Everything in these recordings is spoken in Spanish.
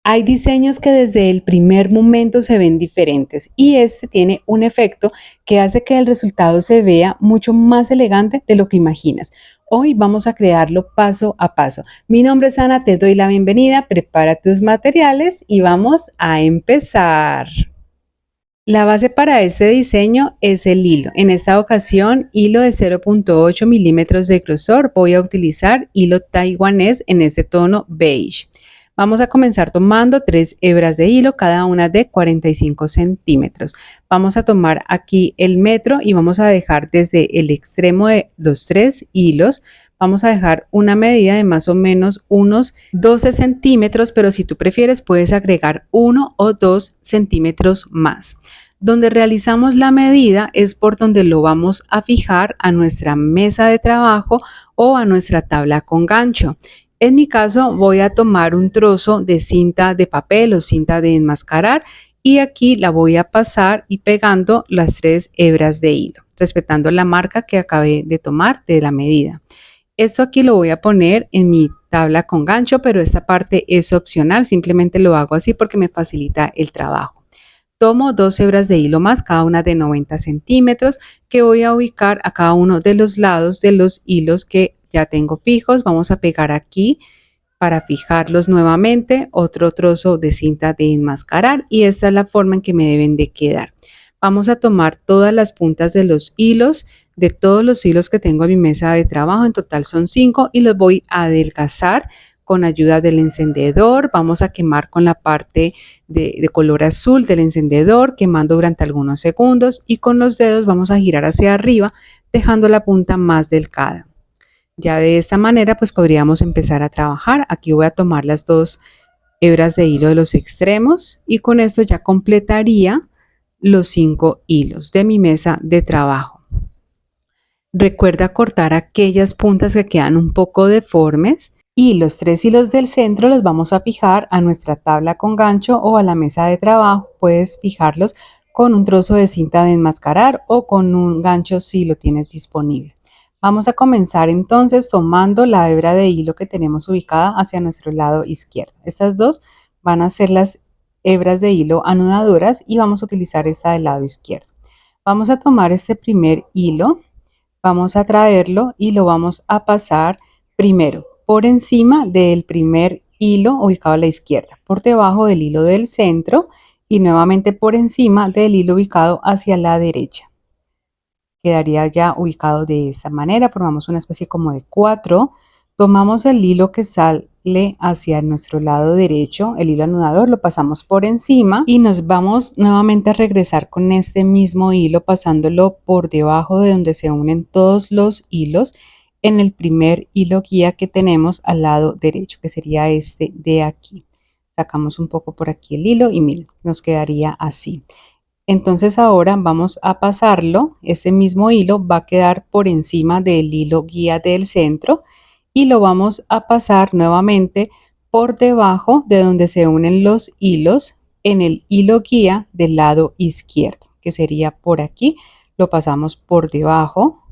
Hay diseños que desde el primer momento se ven diferentes y este tiene un efecto que hace que el resultado se vea mucho más elegante de lo que imaginas. Hoy vamos a crearlo paso a paso. Mi nombre es Ana, te doy la bienvenida, prepara tus materiales y vamos a empezar. La base para este diseño es el hilo. En esta ocasión, hilo de 0.8 milímetros de grosor. Voy a utilizar hilo taiwanés en este tono beige. Vamos a comenzar tomando 3 hebras de hilo, cada una de 45 centímetros. Vamos a tomar aquí el metro y vamos a dejar desde el extremo de los 3 hilos. Vamos a dejar una medida de más o menos unos 12 centímetros, pero si tú prefieres puedes agregar 1 o 2 centímetros más. Donde realizamos la medida es por donde lo vamos a fijar a nuestra mesa de trabajo o a nuestra tabla con gancho. En mi caso voy a tomar un trozo de cinta de papel o cinta de enmascarar y aquí la voy a pasar y pegando las 3 hebras de hilo, respetando la marca que acabé de tomar de la medida. Esto aquí lo voy a poner en mi tabla con gancho, pero esta parte es opcional, simplemente lo hago así porque me facilita el trabajo. Tomo 2 hebras de hilo más, cada una de 90 centímetros, que voy a ubicar a cada uno de los lados de los hilos que ya tengo fijos. Vamos a pegar aquí para fijarlos nuevamente otro trozo de cinta de enmascarar y esta es la forma en que me deben de quedar. Vamos a tomar todas las puntas de los hilos, de todos los hilos que tengo en mi mesa de trabajo, en total son 5 y los voy a adelgazar con ayuda del encendedor. Vamos a quemar con la parte de color azul del encendedor, quemando durante algunos segundos y con los dedos vamos a girar hacia arriba, dejando la punta más delgada. Ya de esta manera pues podríamos empezar a trabajar. Aquí voy a tomar las 2 hebras de hilo de los extremos y con esto ya completaría los 5 hilos de mi mesa de trabajo. Recuerda cortar aquellas puntas que quedan un poco deformes y los 3 hilos del centro los vamos a fijar a nuestra tabla con gancho o a la mesa de trabajo. Puedes fijarlos con un trozo de cinta de enmascarar o con un gancho si lo tienes disponible. Vamos a comenzar entonces tomando la hebra de hilo que tenemos ubicada hacia nuestro lado izquierdo. Estas dos van a ser las hebras de hilo anudadoras y vamos a utilizar esta del lado izquierdo. Vamos a tomar este primer hilo, vamos a traerlo y lo vamos a pasar primero por encima del primer hilo ubicado a la izquierda, por debajo del hilo del centro y nuevamente por encima del hilo ubicado hacia la derecha. Quedaría ya ubicado de esta manera, formamos una especie como de 4, tomamos el hilo que sale hacia nuestro lado derecho, el hilo anudador, lo pasamos por encima y nos vamos nuevamente a regresar con este mismo hilo pasándolo por debajo de donde se unen todos los hilos en el primer hilo guía que tenemos al lado derecho, que sería este de aquí. Sacamos un poco por aquí el hilo y miren, nos quedaría así. Entonces ahora vamos a pasarlo, este mismo hilo va a quedar por encima del hilo guía del centro y lo vamos a pasar nuevamente por debajo de donde se unen los hilos en el hilo guía del lado izquierdo, que sería por aquí, lo pasamos por debajo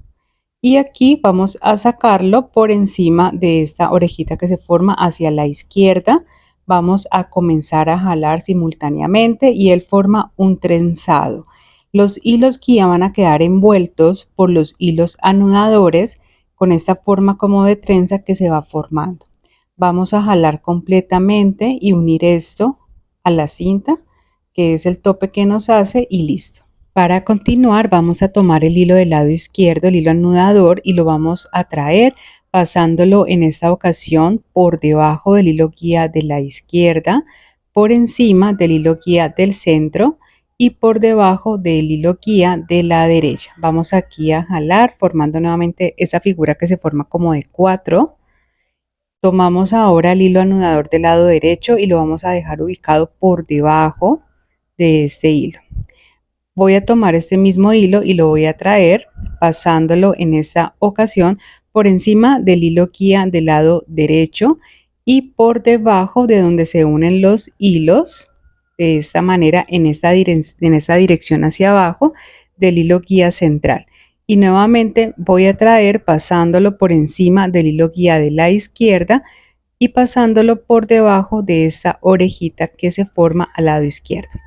y aquí vamos a sacarlo por encima de esta orejita que se forma hacia la izquierda. Vamos a comenzar a jalar simultáneamente y él forma un trenzado. Los hilos guía van a quedar envueltos por los hilos anudadores con esta forma como de trenza que se va formando. Vamos a jalar completamente y unir esto a la cinta, que es el tope que nos hace y listo. Para continuar vamos a tomar el hilo del lado izquierdo, el hilo anudador, y lo vamos a traer pasándolo en esta ocasión por debajo del hilo guía de la izquierda, por encima del hilo guía del centro y por debajo del hilo guía de la derecha. Vamos aquí a jalar formando nuevamente esa figura que se forma como de 4. Tomamos ahora el hilo anudador del lado derecho y lo vamos a dejar ubicado por debajo de este hilo. Voy a tomar este mismo hilo y lo voy a traer pasándolo en esta ocasión por encima del hilo guía del lado derecho y por debajo de donde se unen los hilos, de esta manera en esta dirección hacia abajo del hilo guía central. Y nuevamente voy a traer pasándolo por encima del hilo guía de la izquierda y pasándolo por debajo de esta orejita que se forma al lado izquierdo.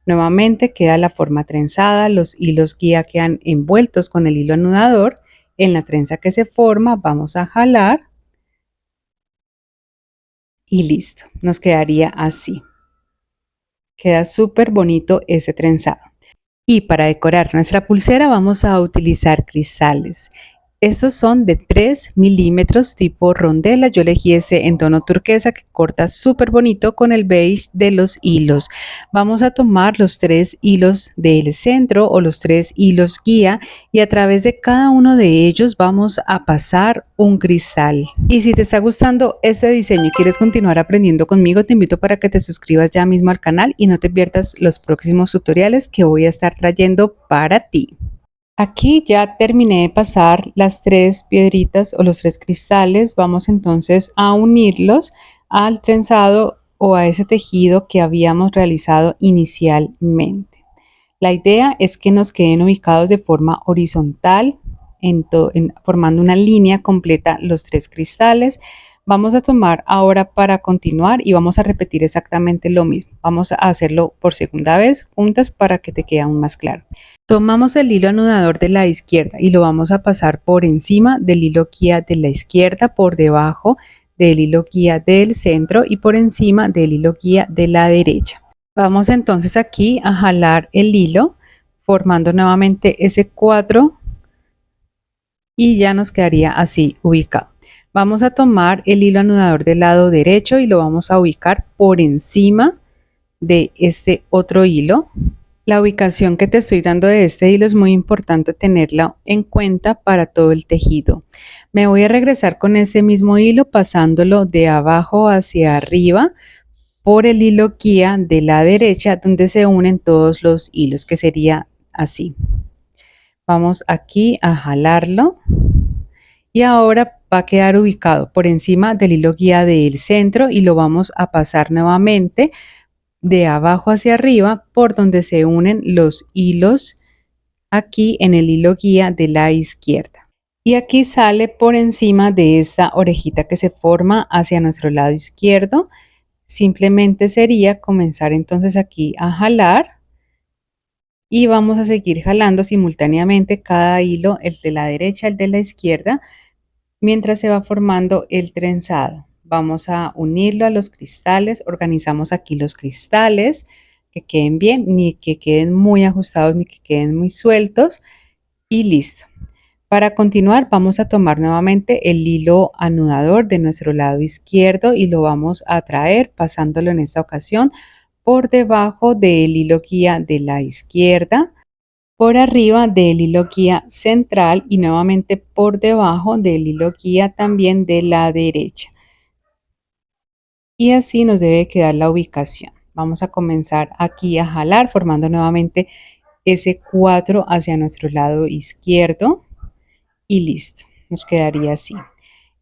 Nuevamente queda la forma trenzada, los hilos guía quedan envueltos con el hilo anudador. En la trenza que se forma vamos a jalar y listo, nos quedaría así. Queda súper bonito ese trenzado. Y para decorar nuestra pulsera vamos a utilizar cristales. Estos son de 3 milímetros tipo rondela. Yo elegí ese en tono turquesa que corta súper bonito con el beige de los hilos. Vamos a tomar los 3 hilos del centro o los 3 hilos guía y a través de cada uno de ellos vamos a pasar un cristal. Y si te está gustando este diseño y quieres continuar aprendiendo conmigo, te invito para que te suscribas ya mismo al canal y no te pierdas los próximos tutoriales que voy a estar trayendo para ti. Aquí ya terminé de pasar las 3 piedritas o los 3 cristales. Vamos entonces a unirlos al trenzado o a ese tejido que habíamos realizado inicialmente. La idea es que nos queden ubicados de forma horizontal, formando una línea completa los 3 cristales. Vamos a tomar ahora para continuar y vamos a repetir exactamente lo mismo. Vamos a hacerlo por segunda vez juntas para que te quede aún más claro. Tomamos el hilo anudador de la izquierda y lo vamos a pasar por encima del hilo guía de la izquierda, por debajo del hilo guía del centro y por encima del hilo guía de la derecha. Vamos entonces aquí a jalar el hilo formando nuevamente ese 4 y ya nos quedaría así ubicado. Vamos a tomar el hilo anudador del lado derecho y lo vamos a ubicar por encima de este otro hilo. La ubicación que te estoy dando de este hilo es muy importante tenerla en cuenta para todo el tejido. Me voy a regresar con este mismo hilo pasándolo de abajo hacia arriba por el hilo guía de la derecha donde se unen todos los hilos, que sería así. Vamos aquí a jalarlo y ahora va a quedar ubicado por encima del hilo guía del centro y lo vamos a pasar nuevamente de abajo hacia arriba por donde se unen los hilos aquí en el hilo guía de la izquierda. Y aquí sale por encima de esta orejita que se forma hacia nuestro lado izquierdo. Simplemente sería comenzar entonces aquí a jalar y vamos a seguir jalando simultáneamente cada hilo, el de la derecha, el de la izquierda, mientras se va formando el trenzado. Vamos a unirlo a los cristales, organizamos aquí los cristales, que queden bien, ni que queden muy ajustados ni que queden muy sueltos y listo. Para continuar vamos a tomar nuevamente el hilo anudador de nuestro lado izquierdo y lo vamos a traer pasándolo en esta ocasión por debajo del hilo guía de la izquierda, por arriba del hilo guía central y nuevamente por debajo del hilo guía también de la derecha. Y así nos debe quedar la ubicación. Vamos a comenzar aquí a jalar formando nuevamente ese 4 hacia nuestro lado izquierdo y listo, nos quedaría así.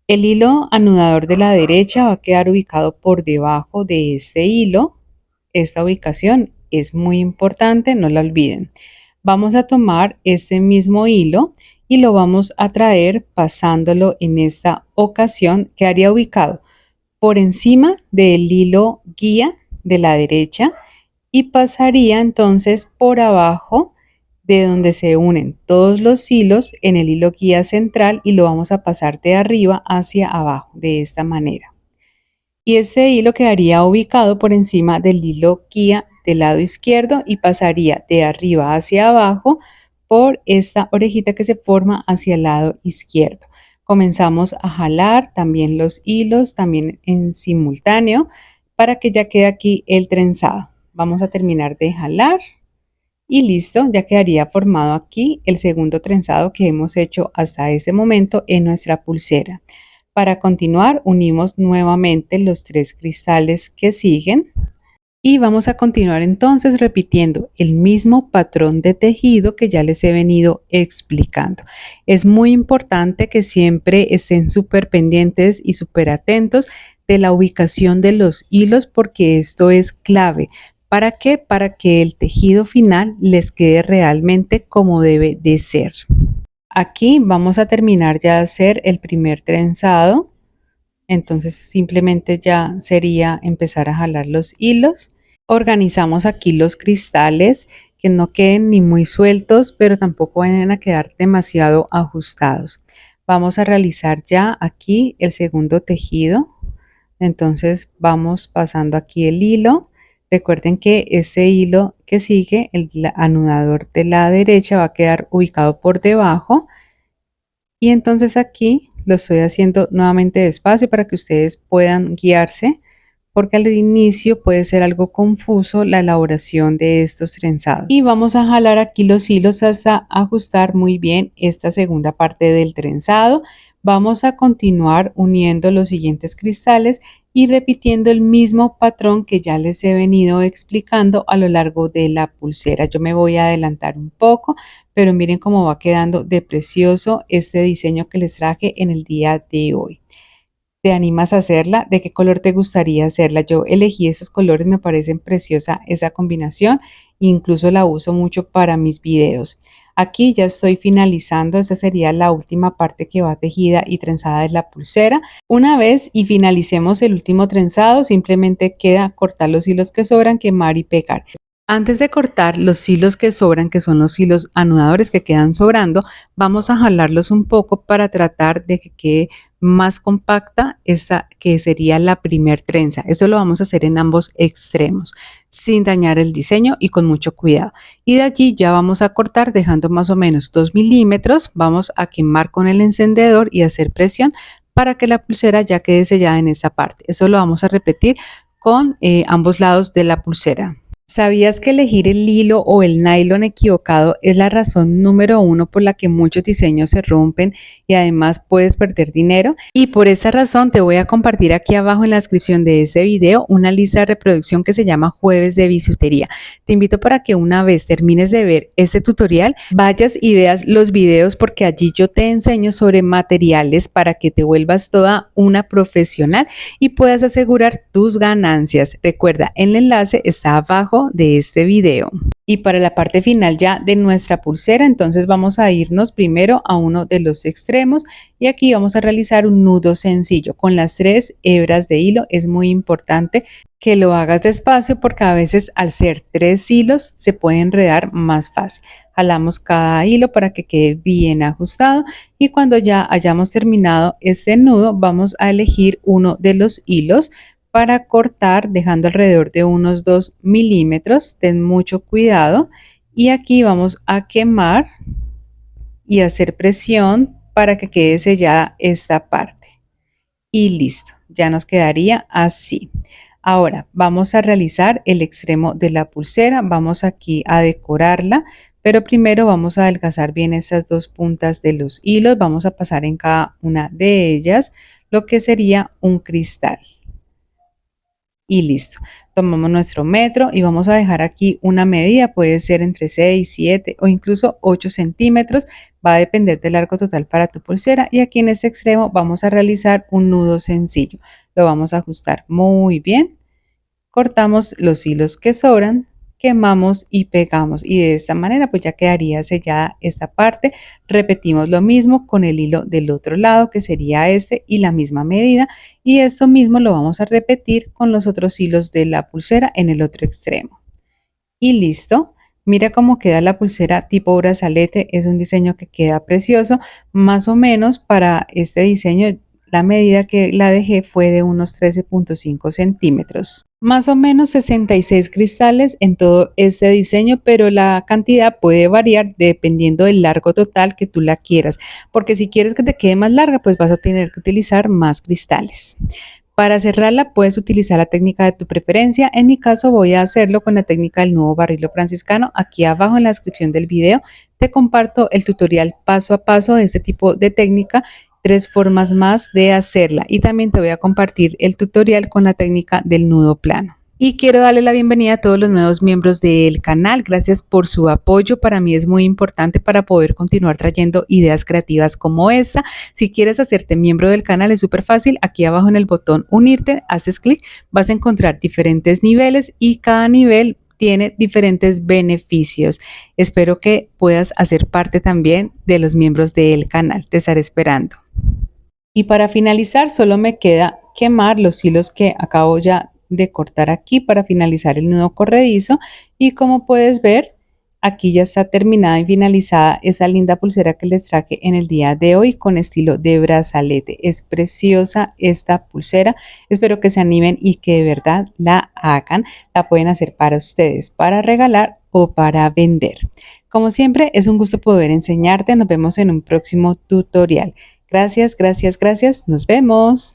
El hilo anudador de la derecha va a quedar ubicado por debajo de este hilo. Esta ubicación es muy importante, no la olviden. Vamos a tomar este mismo hilo y lo vamos a traer pasándolo en esta ocasión, quedaría ubicado por encima del hilo guía de la derecha y pasaría entonces por abajo de donde se unen todos los hilos en el hilo guía central y lo vamos a pasar de arriba hacia abajo de esta manera. Y este hilo quedaría ubicado por encima del hilo guía del lado izquierdo y pasaría de arriba hacia abajo por esta orejita que se forma hacia el lado izquierdo. Comenzamos a jalar también los hilos, también en simultáneo, para que ya quede aquí el trenzado. Vamos a terminar de jalar y listo, ya quedaría formado aquí el segundo trenzado que hemos hecho hasta este momento en nuestra pulsera. Para continuar, unimos nuevamente los 3 cristales que siguen y vamos a continuar entonces repitiendo el mismo patrón de tejido que ya les he venido explicando. Es muy importante que siempre estén súper pendientes y súper atentos de la ubicación de los hilos porque esto es clave. ¿Para qué? Para que el tejido final les quede realmente como debe de ser. Aquí vamos a terminar ya de hacer el primer trenzado Entonces simplemente ya sería empezar a jalar los hilos. Organizamos aquí los cristales que no queden ni muy sueltos, pero tampoco vayan a quedar demasiado ajustados. Vamos a realizar ya aquí el segundo tejido. Entonces vamos pasando aquí el hilo. Recuerden que este hilo que sigue, el anudador de la derecha, va a quedar ubicado por debajo. Y entonces aquí lo estoy haciendo nuevamente despacio para que ustedes puedan guiarse, porque al inicio puede ser algo confuso la elaboración de estos trenzados. Y vamos a jalar aquí los hilos hasta ajustar muy bien esta segunda parte del trenzado. Vamos a continuar uniendo los siguientes cristales y repitiendo el mismo patrón que ya les he venido explicando a lo largo de la pulsera. Yo me voy a adelantar un poco, pero miren cómo va quedando de precioso este diseño que les traje en el día de hoy. ¿Te animas a hacerla? ¿De qué color te gustaría hacerla? Yo elegí esos colores, me parecen preciosa esa combinación, incluso la uso mucho para mis videos. Aquí ya estoy finalizando, esta sería la última parte que va tejida y trenzada de la pulsera. Una vez y finalicemos el último trenzado, simplemente queda cortar los hilos que sobran, quemar y pegar. Antes de cortar los hilos que sobran, que son los hilos anudadores que quedan sobrando, vamos a jalarlos un poco para tratar de que quede más compacta esta que sería la primer trenza. Eso lo vamos a hacer en ambos extremos, sin dañar el diseño y con mucho cuidado. Y de allí ya vamos a cortar dejando más o menos 2 milímetros. Vamos a quemar con el encendedor y hacer presión para que la pulsera ya quede sellada en esta parte. Eso lo vamos a repetir con ambos lados de la pulsera. ¿Sabías que elegir el hilo o el nylon equivocado es la razón número uno por la que muchos diseños se rompen y además puedes perder dinero? Y por esta razón te voy a compartir aquí abajo en la descripción de este video una lista de reproducción que se llama Jueves de Bisutería. Te invito para que una vez termines de ver este tutorial, vayas y veas los videos, porque allí yo te enseño sobre materiales para que te vuelvas toda una profesional y puedas asegurar tus ganancias. Recuerda, el enlace está abajo de este video. Y para la parte final ya de nuestra pulsera, entonces vamos a irnos primero a uno de los extremos y aquí vamos a realizar un nudo sencillo con las 3 hebras de hilo. Es muy importante que lo hagas despacio porque a veces al ser 3 hilos se puede enredar más fácil. Jalamos cada hilo para que quede bien ajustado y cuando ya hayamos terminado este nudo vamos a elegir uno de los hilos para cortar, dejando alrededor de unos 2 milímetros. Ten mucho cuidado y aquí vamos a quemar y hacer presión para que quede sellada esta parte. Y listo, ya nos quedaría así. Ahora vamos a realizar el extremo de la pulsera. Vamos aquí a decorarla, pero primero vamos a adelgazar bien estas dos puntas de los hilos. Vamos a pasar en cada una de ellas lo que sería un cristal. Y listo, tomamos nuestro metro y vamos a dejar aquí una medida, puede ser entre 6, 7 o incluso 8 centímetros, va a depender del largo total para tu pulsera. Y aquí en este extremo vamos a realizar un nudo sencillo, lo vamos a ajustar muy bien, cortamos los hilos que sobran, quemamos y pegamos y de esta manera pues ya quedaría sellada esta parte. Repetimos lo mismo con el hilo del otro lado, que sería este, y la misma medida, y esto mismo lo vamos a repetir con los otros hilos de la pulsera en el otro extremo. Y listo. Mira cómo queda la pulsera tipo brazalete, es un diseño que queda precioso. Más o menos para este diseño la medida que la dejé fue de unos 13.5 centímetros. Más o menos 66 cristales en todo este diseño, pero la cantidad puede variar dependiendo del largo total que tú la quieras, porque si quieres que te quede más larga, pues vas a tener que utilizar más cristales. Para cerrarla puedes utilizar la técnica de tu preferencia. En mi caso voy a hacerlo con la técnica del nudo barrilo franciscano. Aquí abajo en la descripción del video te comparto el tutorial paso a paso de este tipo de técnica, 3 formas más de hacerla, y también te voy a compartir el tutorial con la técnica del nudo plano. Y quiero darle la bienvenida a todos los nuevos miembros del canal. Gracias por su apoyo. Para mí es muy importante para poder continuar trayendo ideas creativas como esta. Si quieres hacerte miembro del canal es súper fácil. Aquí abajo en el botón unirte, haces clic, vas a encontrar diferentes niveles y cada nivel tiene diferentes beneficios. Espero que puedas hacer parte también de los miembros del canal. Te estaré esperando. Y para finalizar, solo me queda quemar los hilos que acabo ya de cortar aquí para finalizar el nudo corredizo. Y como puedes ver, aquí ya está terminada y finalizada esa linda pulsera que les traje en el día de hoy con estilo de brazalete. Es preciosa esta pulsera. Espero que se animen y que de verdad la hagan. La pueden hacer para ustedes, para regalar o para vender. Como siempre, es un gusto poder enseñarte. Nos vemos en un próximo tutorial. Gracias, gracias, gracias. Nos vemos.